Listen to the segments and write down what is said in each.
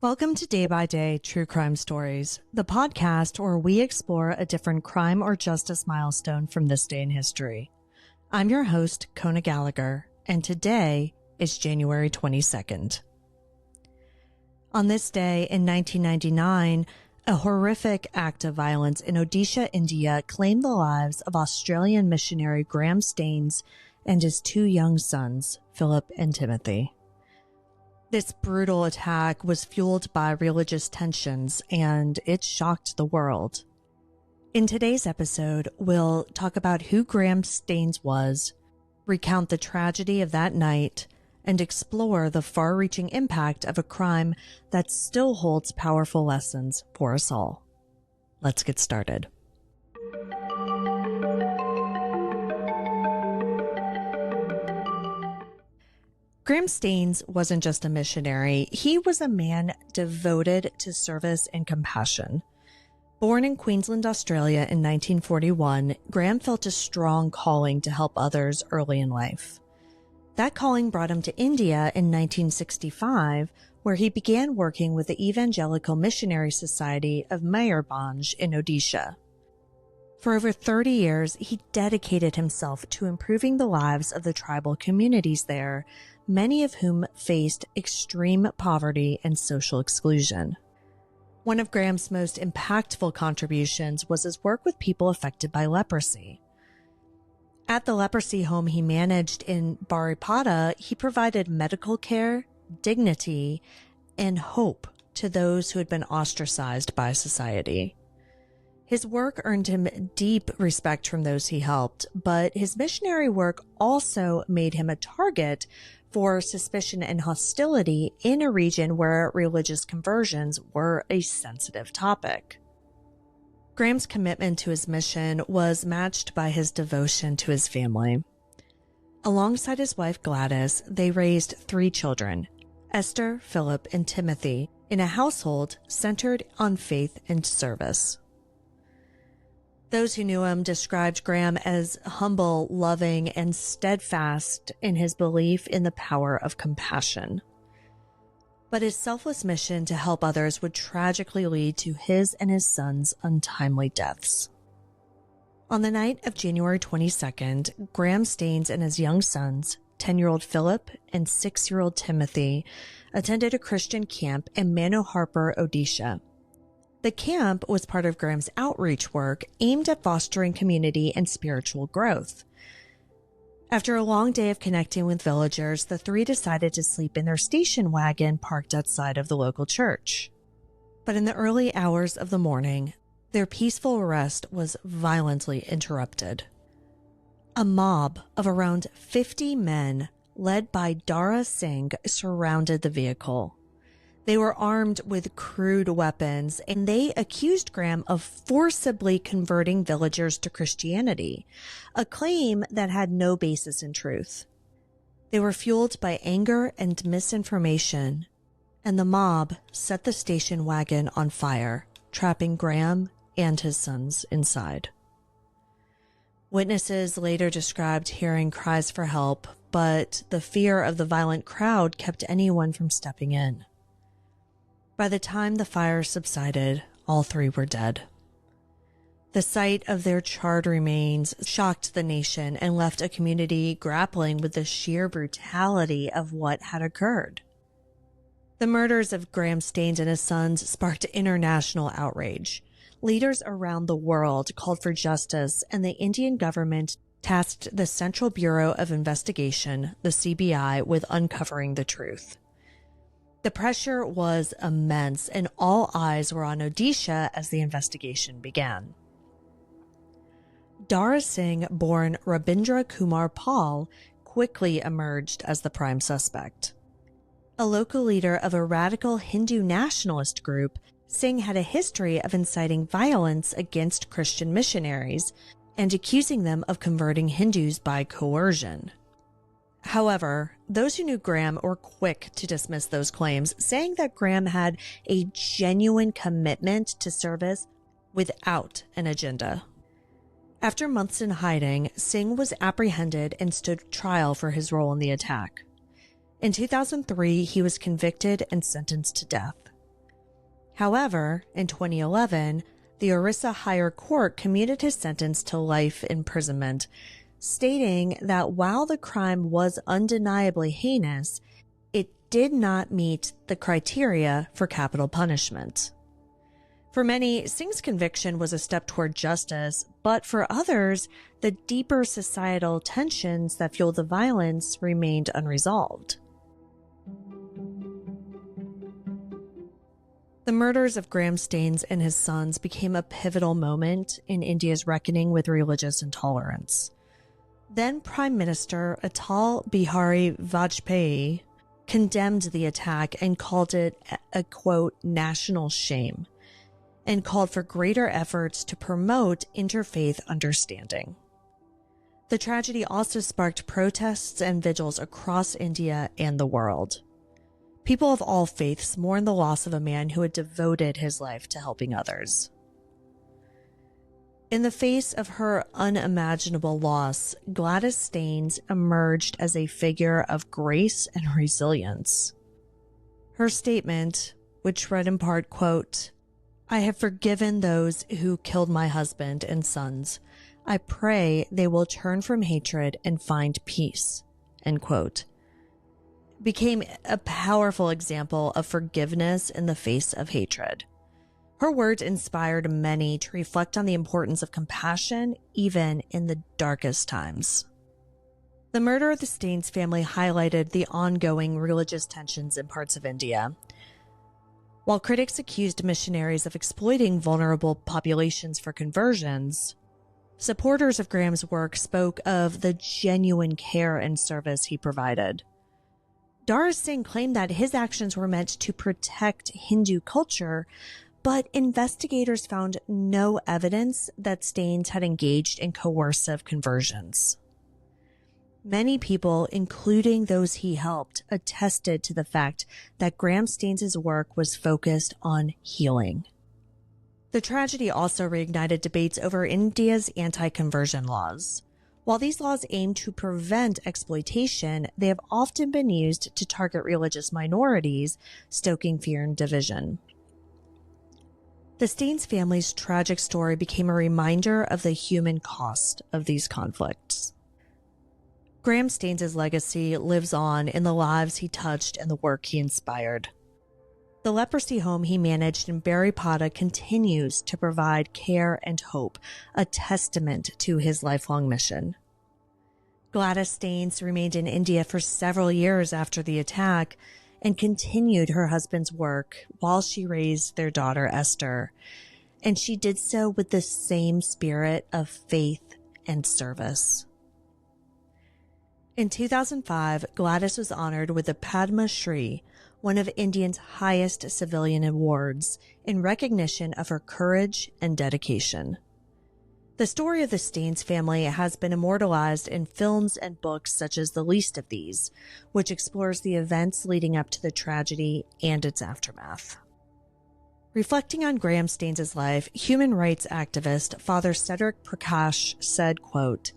Welcome to Day by Day True Crime Stories, the podcast where we explore a different crime or justice milestone from this day in history. I'm your host, Kona Gallagher, and today is January 22nd. On this day in 1999, a horrific act of violence in Odisha, India claimed the lives of Australian missionary Gladys Staines and his two young sons, Philip and Timothy. This brutal attack was fueled by religious tensions, and it shocked the world. In today's episode, we'll talk about who Gladys Staines was, recount the tragedy of that night, and explore the far-reaching impact of a crime that still holds powerful lessons for us all. Let's get started. Gladys Staines wasn't just a missionary, he was a man devoted to service and compassion. Born in Queensland, Australia in 1941, Graham felt a strong calling to help others early in life. That calling brought him to India in 1965, where he began working with the Evangelical Missionary Society of Mayurbhanj in Odisha. For over 30 years, he dedicated himself to improving the lives of the tribal communities there, many of whom faced extreme poverty and social exclusion. One of Graham's most impactful contributions was his work with people affected by leprosy. At the leprosy home he managed in Baripada, he provided medical care, dignity, and hope to those who had been ostracized by society. His work earned him deep respect from those he helped, but his missionary work also made him a target for suspicion and hostility in a region where religious conversions were a sensitive topic. Graham's commitment to his mission was matched by his devotion to his family. Alongside his wife Gladys, they raised 3 children, Esther, Philip, and Timothy, in a household centered on faith and service. Those who knew him described Graham as humble, loving, and steadfast in his belief in the power of compassion. But his selfless mission to help others would tragically lead to his and his sons' untimely deaths. On the night of January 22nd, Graham Staines and his young sons, 10-year-old Philip and 6-year-old Timothy, attended a Christian camp in Manoharpur, Odisha. The camp was part of Graham's outreach work aimed at fostering community and spiritual growth. After a long day of connecting with villagers, the 3 decided to sleep in their station wagon parked outside of the local church. But in the early hours of the morning, their peaceful rest was violently interrupted. A mob of around 50 men, led by Dara Singh, surrounded the vehicle. They were armed with crude weapons, and they accused Graham of forcibly converting villagers to Christianity, a claim that had no basis in truth. They were fueled by anger and misinformation, and the mob set the station wagon on fire, trapping Graham and his sons inside. Witnesses later described hearing cries for help, but the fear of the violent crowd kept anyone from stepping in. By the time the fire subsided, all 3 were dead. The sight of their charred remains shocked the nation and left a community grappling with the sheer brutality of what had occurred. The murders of Gladys Staines and his sons sparked international outrage. Leaders around the world called for justice, and the Indian government tasked the Central Bureau of Investigation, the CBI, with uncovering the truth. The pressure was immense, and all eyes were on Odisha as the investigation began. Dara Singh, born Rabindra Kumar Pal, quickly emerged as the prime suspect. A local leader of a radical Hindu nationalist group, Singh had a history of inciting violence against Christian missionaries and accusing them of converting Hindus by coercion. However, those who knew Graham were quick to dismiss those claims, saying that Graham had a genuine commitment to service without an agenda. After months in hiding, Singh was apprehended and stood trial for his role in the attack. In 2003, he was convicted and sentenced to death. However, in 2011, the Orissa Higher Court commuted his sentence to life imprisonment, stating that while the crime was undeniably heinous, it did not meet the criteria for capital punishment. For many, Singh's conviction was a step toward justice, but for others, the deeper societal tensions that fueled the violence remained unresolved. The murders of Graham Staines and his sons became a pivotal moment in India's reckoning with religious intolerance. Then Prime Minister Atal Bihari Vajpayee condemned the attack and called it a, quote, national shame, and called for greater efforts to promote interfaith understanding. The tragedy also sparked protests and vigils across India and the world. People of all faiths mourned the loss of a man who had devoted his life to helping others. In the face of her unimaginable loss, Gladys Staines emerged as a figure of grace and resilience. Her statement, which read in part, quote, "I have forgiven those who killed my husband and sons. I pray they will turn from hatred and find peace," end quote, became a powerful example of forgiveness in the face of hatred. Her words inspired many to reflect on the importance of compassion, even in the darkest times. The murder of the Staines family highlighted the ongoing religious tensions in parts of India. While critics accused missionaries of exploiting vulnerable populations for conversions, supporters of Graham's work spoke of the genuine care and service he provided. Dara Singh claimed that his actions were meant to protect Hindu culture, but investigators found no evidence that Staines had engaged in coercive conversions. Many people, including those he helped, attested to the fact that Graham Staines' work was focused on healing. The tragedy also reignited debates over India's anti-conversion laws. While these laws aim to prevent exploitation, they have often been used to target religious minorities, stoking fear and division. The Staines family's tragic story became a reminder of the human cost of these conflicts. Graham Staines' legacy lives on in the lives he touched and the work he inspired. The leprosy home he managed in Baripada continues to provide care and hope, a testament to his lifelong mission. Gladys Staines remained in India for several years after the attack and continued her husband's work while she raised their daughter Esther, and she did so with the same spirit of faith and service. In 2005, Gladys was honored with the Padma Shri, one of India's highest civilian awards, in recognition of her courage and dedication. The story of the Staines family has been immortalized in films and books such as The Least of These, which explores the events leading up to the tragedy and its aftermath. Reflecting on Graham Staines' life, human rights activist Father Cedric Prakash said, quote,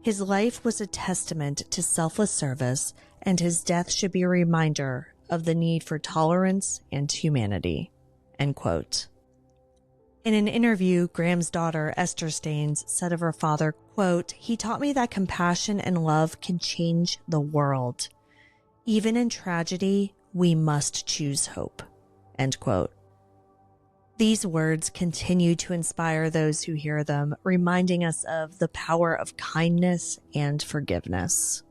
"His life was a testament to selfless service, and his death should be a reminder of the need for tolerance and humanity," end quote. In an interview, Graham's daughter, Esther Staines, said of her father, quote, "He taught me that compassion and love can change the world. Even in tragedy, we must choose hope," end quote. These words continue to inspire those who hear them, reminding us of the power of kindness and forgiveness.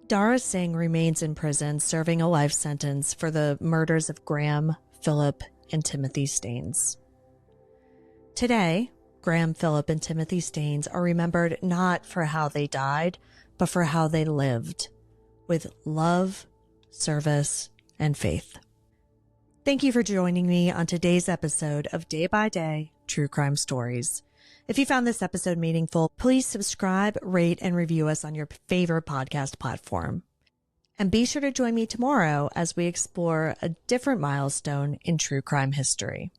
Dara Singh remains in prison, serving a life sentence for the murders of Graham, Philip, and Timothy Staines. Today, Graham, Philip, and Timothy Staines are remembered not for how they died, but for how they lived, with love, service, and faith. Thank you for joining me on today's episode of Day by Day True Crime Stories. If you found this episode meaningful, please subscribe, rate, and review us on your favorite podcast platform. And be sure to join me tomorrow as we explore a different milestone in true crime history.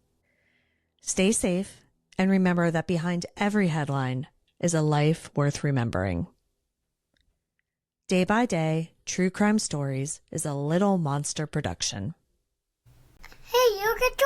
Stay safe, and remember that behind every headline is a life worth remembering. Day by Day True Crime Stories is a Little Monster production. Hey, you could